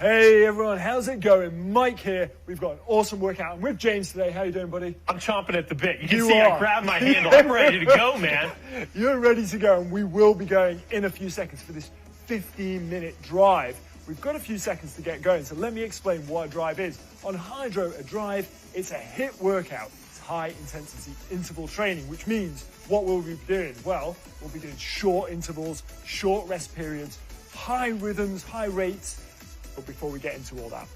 Hey everyone, how's it going? Mike here. We've got an awesome workout. I'm with James today. How you doing, buddy? I'm chomping at the bit. You can see I grabbed my handle. I'm ready to go, man. You're ready to go, and we will be going in a few seconds for this 15-minute drive. We've got a few seconds to get going, so let me explain what a drive is. On Hydrow, a drive, it's a HIIT workout. It's high-intensity interval training, which means what we'll be doing? Well, we'll be doing short intervals, short rest periods, high rhythms, high rates. But before we get into all that,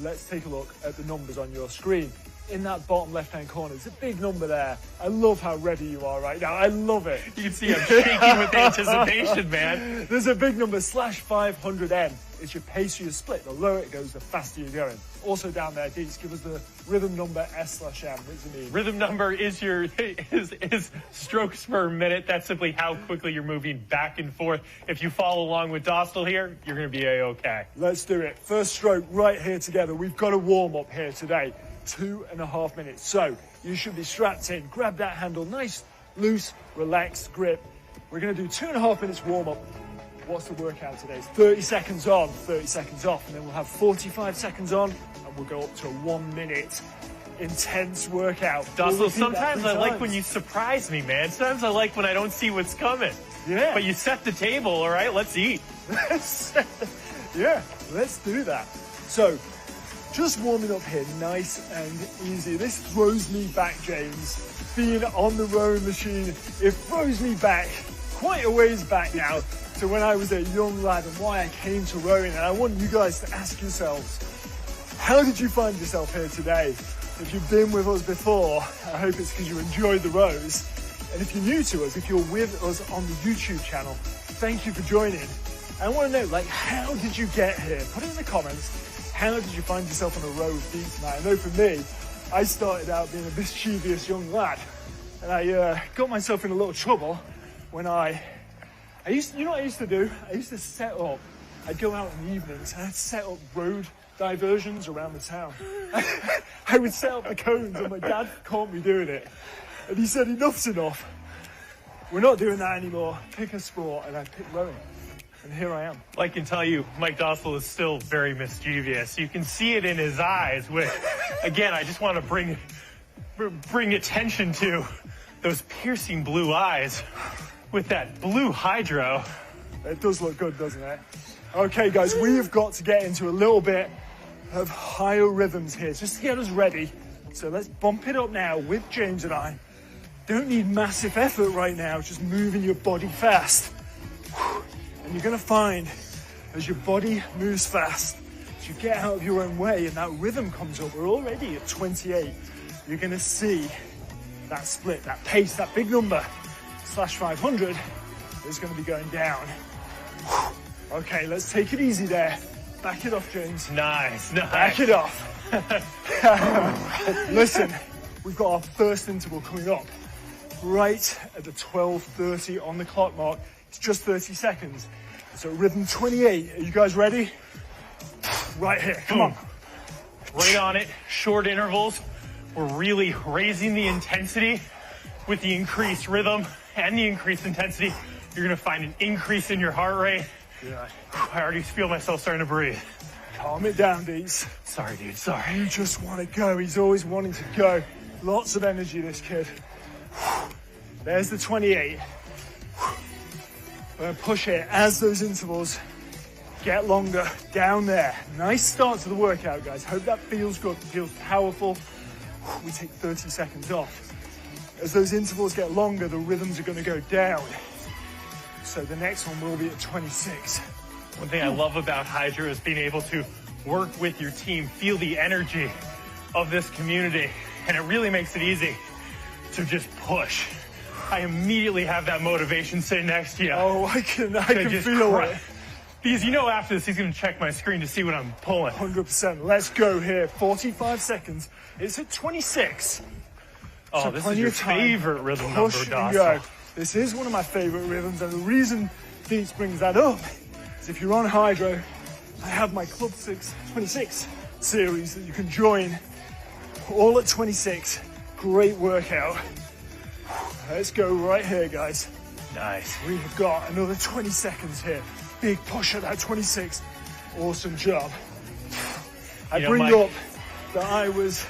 let's take a look at the numbers on your screen. In that bottom left-hand corner, there's a big number there. I love how ready you are right now. I love it. You can see I'm shaking with anticipation, man. There's a big number, /500M. It's your pace for your split. The lower it goes, the faster you're going. Also down there, Dietz, give us the rhythm number S/M. What does it mean? Rhythm number is your is strokes per minute. That's simply how quickly you're moving back and forth. If you follow along with Dostal here, you're going to be A-okay. Let's do it. First stroke right here together. We've got a warm-up here today. 2.5 minutes. So you should be strapped in. Grab that handle, nice, loose, relaxed grip. We're going to do 2.5 minutes warm-up. What's the workout today? It's 30 seconds on, 30 seconds off, and then we'll have 45 seconds on, and we'll go up to a 1 minute intense workout. Dostal, sometimes I like when you surprise me, man. Sometimes I like when I don't see what's coming. Yeah. But you set the table, all right? Let's eat. Yeah, let's do that. So, just warming up here, nice and easy. This throws me back, James. Being on the rowing machine, it throws me back, quite a ways back now, to when I was a young lad and why I came to rowing. And I want you guys to ask yourselves, how did you find yourself here today? If you've been with us before, I hope it's because you enjoyed the rows. And if you're new to us, if you're with us on the YouTube channel, thank you for joining. I want to know, like, how did you get here? Put it in the comments. How did you find yourself on a row with Dietz tonight? I know for me, I started out being a mischievous young lad, and I got myself in a little trouble when you know what I used to do? I used to set up, I'd go out in the evenings and I'd set up road diversions around the town. I would set up the cones and my dad caught me doing it. And he said, enough's enough. We're not doing that anymore. Pick a sport, and I picked rowing. And here I am. I can tell you, Mike Dostal is still very mischievous. You can see it in his eyes, which, again, I just want to bring attention to those piercing blue eyes with that blue Hydrow. It does look good, doesn't it? Okay, guys, we've got to get into a little bit of higher rhythms here, just to get us ready. So let's bump it up now with James and I. Don't need massive effort right now, just moving your body fast. And you're going to find, as your body moves fast, as you get out of your own way and that rhythm comes up, we're already at 28, you're going to see that split, that pace, that big number, /500, is going to be going down. Okay, let's take it easy there. Back it off, James. Nice. Back it off. Listen, we've got our first interval coming up right at the 12:30 on the clock mark. It's just 30 seconds. So rhythm 28. Are you guys ready? Right here, come on. Right on it, short intervals. We're really raising the intensity with the increased rhythm and the increased intensity. You're gonna find an increase in your heart rate. Yeah. I already feel myself starting to breathe. Calm it down, Dietz. Sorry, dude, sorry. You just want to go. He's always wanting to go. Lots of energy, this kid. There's the 28. We're gonna push it as those intervals get longer down there. Nice start to the workout, guys. Hope that feels good, feels powerful. We take 30 seconds off. As those intervals get longer, the rhythms are gonna go down. So the next one will be at 26. One thing I love about Hydrow is being able to work with your team, feel the energy of this community, and it really makes it easy to just push. I immediately have that motivation sitting next to you. Oh, I can feel it. Because you know after this, he's going to check my screen to see what I'm pulling. 100%. Let's go here. 45 seconds. It's at 26. Oh, so this is your favorite rhythm number, Dostal. This is one of my favorite rhythms, and the reason Dietz brings that up is if you're on Hydrow, I have my Club 26 series that you can join, all at 26. Great workout. Let's go right here, guys. Nice. We've got another 20 seconds here. Big push at that 26. Awesome job. I bring up that I was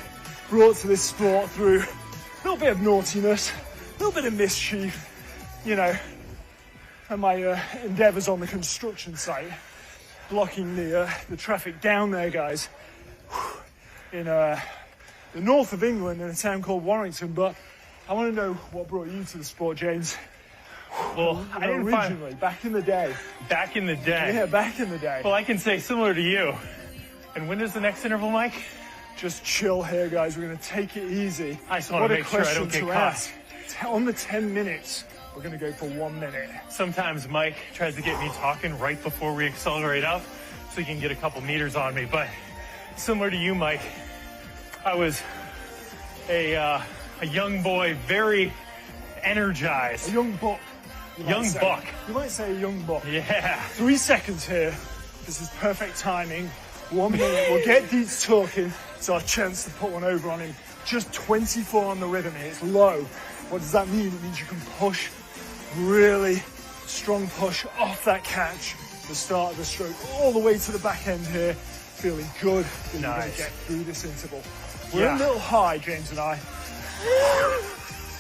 brought to this sport through a little bit of naughtiness, a little bit of mischief, you know, and my endeavours on the construction site, blocking the traffic down there, guys, in the north of England in a town called Warrington. But I want to know what brought you to the sport, James. Well, I didn't originally, back in the day. Back in the day? Yeah, back in the day. Well, I can say similar to you. And when is the next interval, Mike? Just chill here, guys. We're going to take it easy. I just want to make sure I don't get caught. On the 10 minutes, we're going to go for 1 minute. Sometimes Mike tries to get me talking right before we accelerate up so he can get a couple meters on me. But similar to you, Mike, I was a young boy, very energized. A young buck. Young buck. You might say a young buck. Yeah. 3 seconds here. This is perfect timing. 1 minute. We'll get Dietz talking. It's our chance to put one over on him. Just 24 on the rhythm here. It's low. What does that mean? It means you can push, really strong push off that catch, the start of the stroke, all the way to the back end here. Feeling good that you're going to get through this interval. We're a little high, James and I.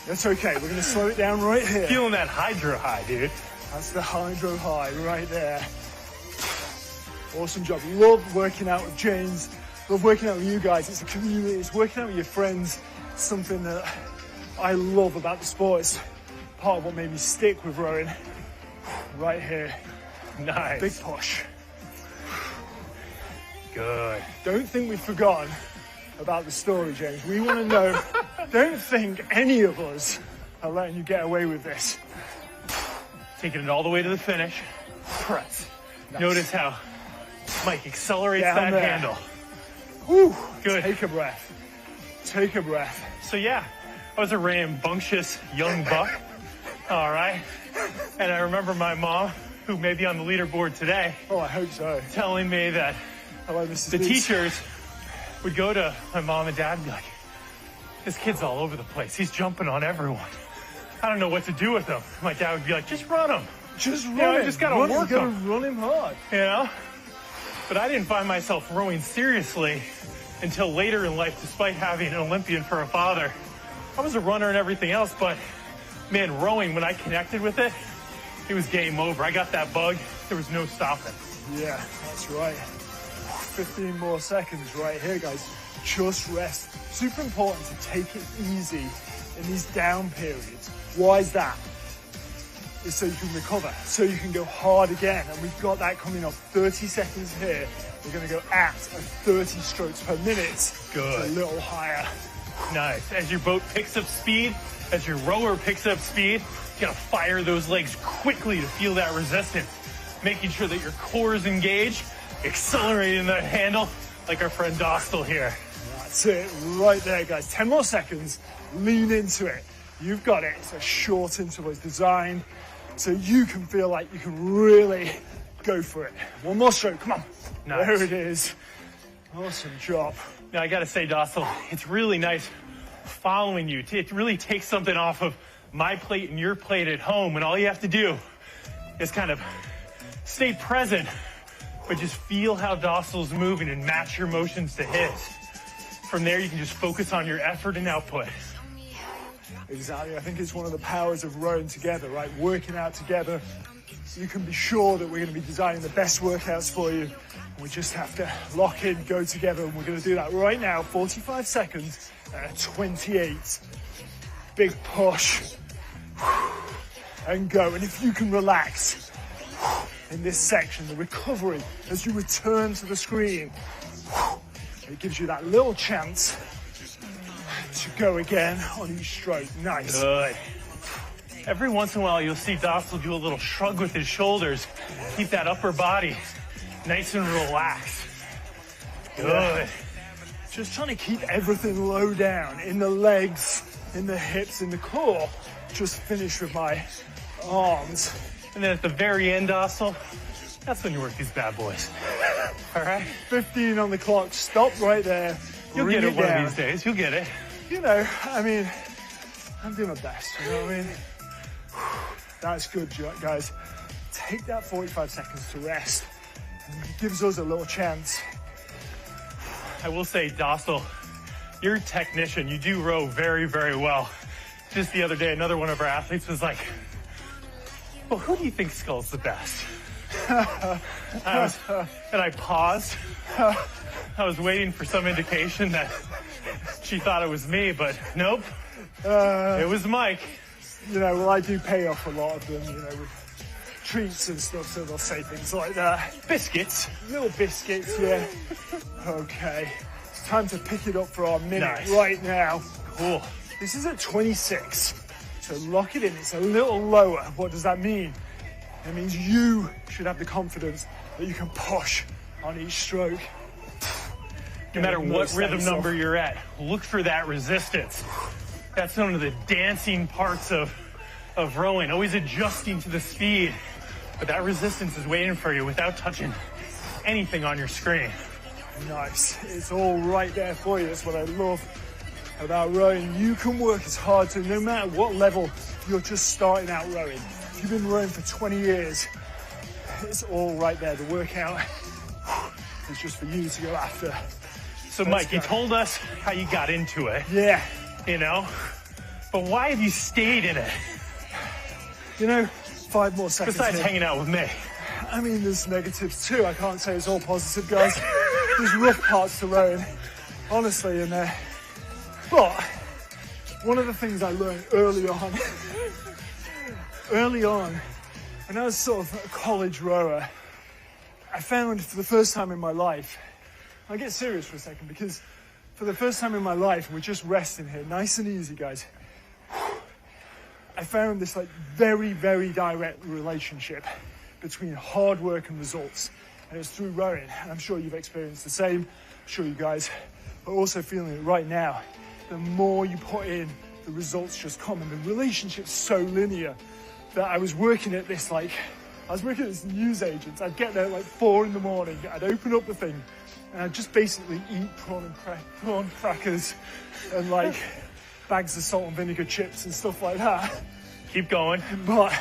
That's okay. We're going to slow it down right here. Feeling that Hydrow high, dude. That's the Hydrow high right there. Awesome job. Love working out with James. Love working out with you guys. It's a community. It's working out with your friends. Something that I love about the sport. It's part of what made me stick with rowing. Right here. Nice. Big push. Good. Don't think we've forgotten about the story, James. We want to know. Don't think any of us are letting you get away with this. Taking it all the way to the finish. Press. Nice. Notice how Mike accelerates Down that there. handle. Whew. Good. Take a breath. Take a breath. So yeah, I was a rambunctious young buck. All right. And I remember my mom, who may be on the leaderboard today, Oh, I hope so. telling me that Hello, Mrs. the Dietz. teachers would go to my mom and dad and be like, this kid's all over the place. He's jumping on everyone. I don't know what to do with him. My dad would be like, just run him. Just run know, him. just gotta run, work you gotta him. run him hard. You know? But I didn't find myself rowing seriously until later in life, despite having an Olympian for a father. I was a runner and everything else, but man, rowing, when I connected with it, it was game over. I got that bug. There was no stopping. Yeah, that's right. 15 more seconds right here, guys. Just rest. Super important to take it easy in these down periods. Why is that? It's so you can recover, so you can go hard again. And we've got that coming up. 30 seconds here. We're going to go at 30 strokes per minute. Good. A little higher. Nice. As your boat picks up speed, as your rower picks up speed, you gotta fire those legs quickly to feel that resistance. Making sure that your core is engaged, accelerating that handle like our friend Dostal here. That's it, right there, guys. 10 more seconds. Lean into it. You've got it. It's a short interval. It's designed so you can feel like you can really go for it. One more stroke. Come on. Nice. There it is. Awesome job. Now, I gotta say, Dostal, it's really nice following you. It really takes something off of my plate and your plate at home, and all you have to do is kind of stay present, but just feel how Dostal's moving and match your motions to his. From there, you can just focus on your effort and output. Exactly. I think it's one of the powers of rowing together, right? Working out together. You can be sure that we're going to be designing the best workouts for you. We just have to lock in, go together, and we're going to do that right now. 45 seconds at 28. Big push. And go. And if you can relax in this section, the recovery, as you return to the screen, it gives you that little chance to go again on each stroke. Nice. Good. Every once in a while, you'll see Dostal do a little shrug with his shoulders. Keep that upper body nice and relaxed. Good. Yeah. Just trying to keep everything low down in the legs, in the hips, in the core. Just finish with my arms. And then at the very end, Dostal, that's when you work these bad boys. All right? 15 on the clock. Stop right there. You'll Bring get it one down. of these days. You'll get it. You know, I mean, I'm doing my best. You know what I mean? That's good, guys. Take that 45 seconds to rest. And it gives us a little chance I will say, Dostal, you're a technician. You do row very, very well. Just the other day, another one of our athletes was like, well, who do you think sculls the best? And I paused. I was waiting for some indication that she thought it was me, but nope. It was Mike. You know, well, I do pay off a lot of them, you know, with treats and stuff, so they'll say things like that. Biscuits. Little biscuits, yeah. Okay. It's time to pick it up for our minute Nice. right now. Cool. This is at 26. So lock it in. It's a little lower. What does that mean? It means you should have the confidence that you can push on each stroke. No matter what rhythm number you're at, look for that resistance. That's one of the dancing parts of rowing, always adjusting to the speed. But that resistance is waiting for you without touching anything on your screen. Nice. It's all right there for you. That's what I love about rowing. You can work as hard to, no matter what level you're just starting out rowing. If you've been rowing for 20 years, it's all right there. The workout is just for you to go after. So, Mike, you told us how you got into it. Yeah. You know? But why have you stayed in it? You know, 5 more seconds. Besides here. hanging out with me. I mean, there's negatives too. I can't say it's all positive, guys. There's rough parts to rowing, honestly, in there. But one of the things I learned early on, when I was sort of a college rower, I found for the first time in my life, I'll get serious for a second, because for the first time in my life, we're just resting here, nice and easy, guys. I found this like very, very direct relationship between hard work and results. And it's through rowing. And I'm sure you've experienced the same. I'm sure you guys are also feeling it right now. The more you put in, the results just come. And the relationship's so linear that I was working at this news agent. I'd get there at like 4 in the morning. I'd open up the thing and I'd just basically eat prawn crackers and like bags of salt and vinegar chips and stuff like that. Keep going. But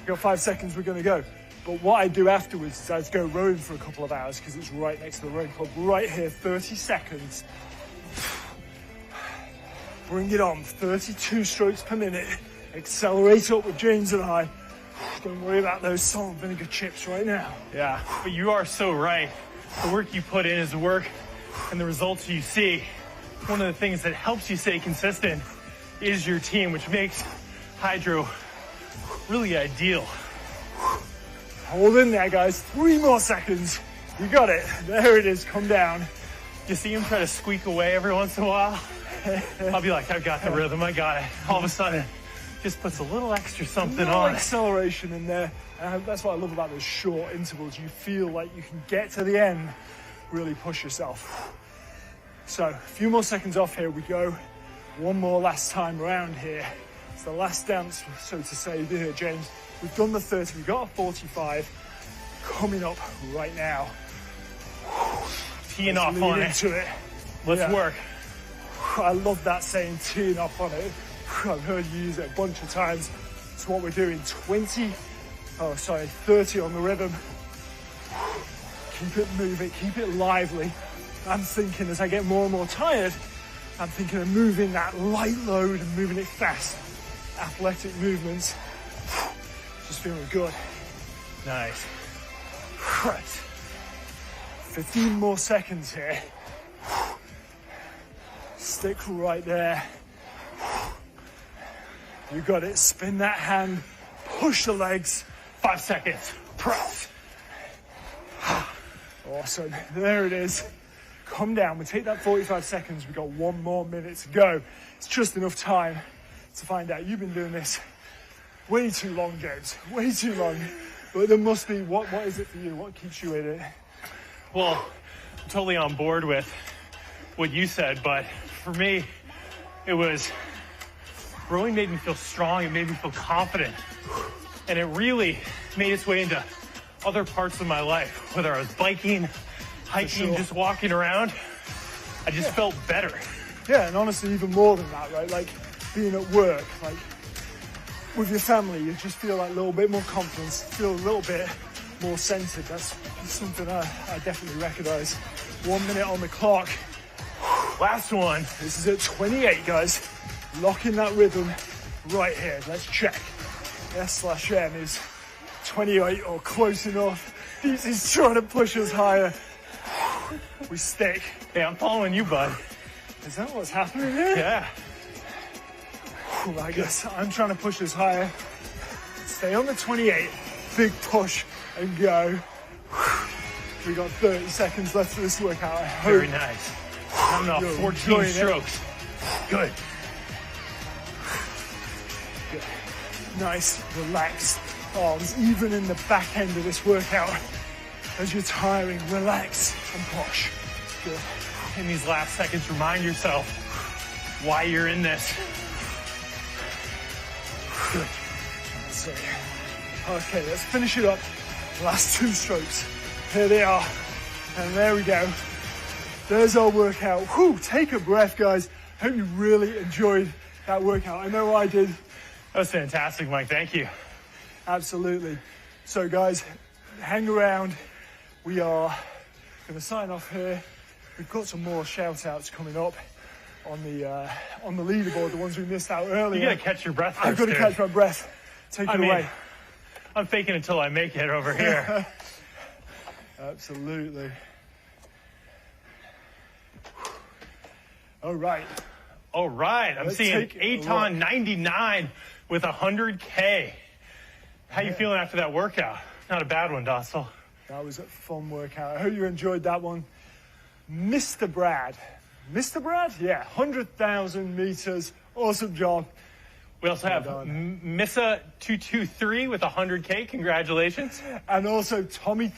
we've got 5 seconds, we're gonna go. But what I do afterwards is I'd go rowing for a couple of hours because it's right next to the rowing club, right here, 30 seconds. Bring it on, 32 strokes per minute. Accelerate up with James and I. Don't worry about those salt and vinegar chips right now. Yeah, but you are so right. The work you put in is the work, and the results you see. One of the things that helps you stay consistent is your team, which makes Hydrow really ideal. Hold in there, guys. 3 more seconds. You got it. There it is. Come down. You see him try to squeak away every once in a while? I'll be like, I've got the rhythm. I got it. All of a sudden, just puts a little extra something on it. Acceleration in there. That's what I love about those short intervals. You feel like you can get to the end, really push yourself. So, a few more seconds off, here we go. One more last time around here. It's the last dance, so to say, here, James. We've done the 30, we've got a 45 coming up right now. Teeing off on it. Let's work. I love that saying, teeing off on it. I've heard you use it a bunch of times. It's what we're doing. 30 on the rhythm. Keep it moving, keep it lively. I'm thinking as I get more and more tired, I'm thinking of moving that light load and moving it fast. Athletic movements. Just feeling good. Nice. Right. 15 more seconds here. Stick right there. You got it. Spin that hand. Push the legs. 5 seconds. Press. Awesome. There it is. Come down. We take that 45 seconds. We've got 1 more minute to go. It's just enough time to find out. You've been doing this way too long, James. Way too long. But there must be, what is it for you? What keeps you in it? Well, I'm totally on board with what you said, but for me, it was, rowing made me feel strong. It made me feel confident. And it really made its way into other parts of my life, whether I was biking, hiking, just walking around. I just felt better. Yeah, and honestly, even more than that, right? Like being at work, like with your family, you just feel like a little bit more confidence, feel a little bit more centered. That's something I definitely recognize. 1 minute on the clock. Last one. This is at 28, guys. Lock in that rhythm right here. Let's check. S/M is 28 or close enough. He's trying to push us higher. We stick. Hey, I'm following you, bud. Is that what's happening here? Yeah. I guess I'm trying to push us higher. Stay on the 28. Big push and go. We got 30 seconds left for this workout. I hope. Very nice. I'm off 14 strokes. Good. Good. Nice, relaxed arms, even in the back end of this workout. As you're tiring, relax and push. Good. In these last seconds, remind yourself why you're in this. Good. That's it. Okay, let's finish it up. Last 2 strokes. Here they are. And there we go. There's our workout. Whew, take a breath, guys. Hope you really enjoyed that workout. I know I did. That was fantastic, Mike. Thank you. Absolutely. So, guys, hang around. We are going to sign off here. We've got some more shout-outs coming up on the leaderboard, the ones we missed out earlier. You got to catch your breath first, I've got to dude. catch my breath. Take it away. I'm faking until I make it over here. Absolutely. All right. All right. I'm Let's seeing take a Aton 99 with 100K. How you feeling after that workout? Not a bad one, Dostal. That was a fun workout. I hope you enjoyed that one. Mr. Brad. Mr. Brad? Yeah, 100,000 meters. Awesome job. We also have Missa223 with 100K. Congratulations. And also Tommy